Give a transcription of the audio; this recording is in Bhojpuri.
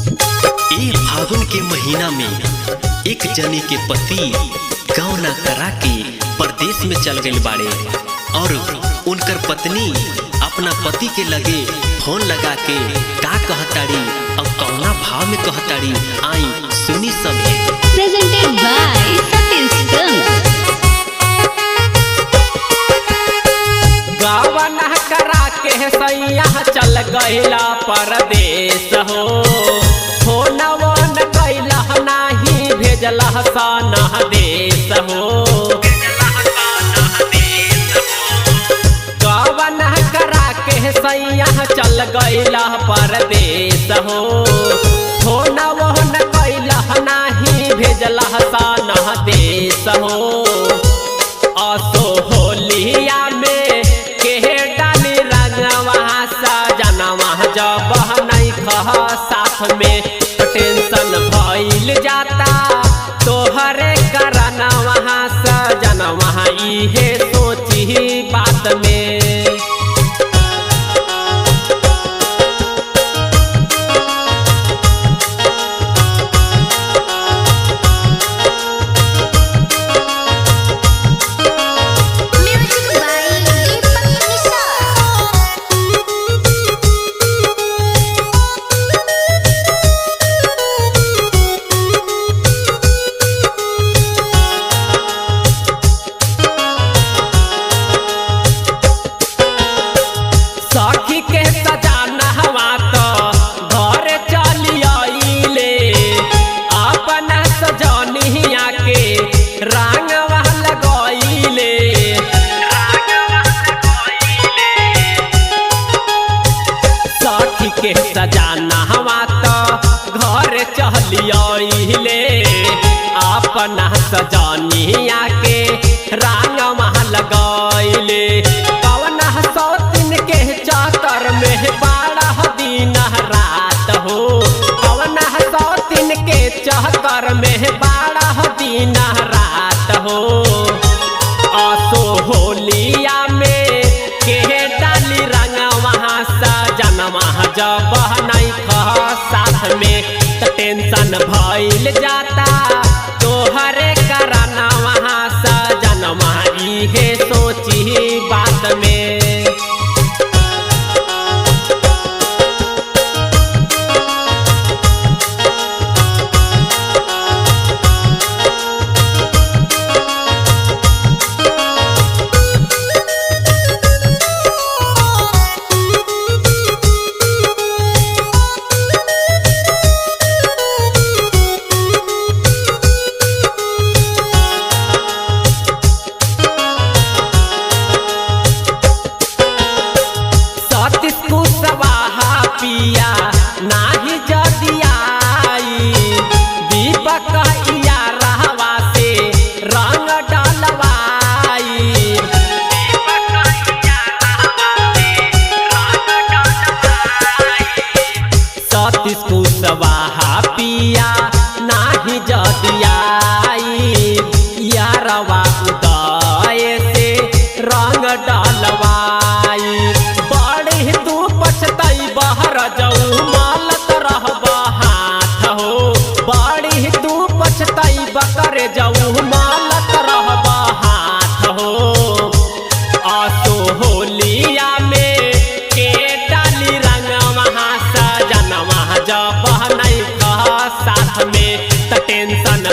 ए फागुन के महीना में एक जने के पति गाँव ना करा के परदेश में चल गए बाड़े और उनकर पत्नी अपना पति के लगे फोन लगा के का कहताड़ी और कौना भाव में कहताड़ी आई सुनी सब। Presented by Satish Films। गावन करा के सैया चल गइला परदेश हो, फोनवन कैला नाही भेजला साना देश हो। गावन करा के सैया चल गइला परदेश हो, फोनवन कैला नाही भेजला साना देश हो। असो होलिया में के डाली रंगवा सजनवा जब नहीं खह साथ में टेंशन भइल जाता तोहरे करनवा सजनवा इहे सोची बात में। सखी के सजाना हवा तो घर चली आइले, अपना सजनिया के रंगवा लगइले। सखी के सजाना हवा तो घर चली आइले, अपना सजनिया के रंगवा लगइले। चातर में 12 दिन रात हो, कवना 100 दिन के चातर में 12 दिन रात हो। असो होलिया में के डाली रंगवा सजनवा जब नहीं खह साथ में टेंशन भइल जाता तोहरे करनवा सजनवा इहे सोची बात में। पिया नाही जदियाई दीपक इया रहवा से रंग डलवाई। सतीश कुशवाहा पिया नाही जदियाई यारवा उदय से रंग डलवाई। बड़ी तू पछताई बहर जाऊ मालत रहब हाथ हो, बड़ी तू पछताई बकर जाऊ मालत रहब हाथ हो। असो होलिया में के डाली रंगवा सजनवा जब नहीं खह साथ में टेंशन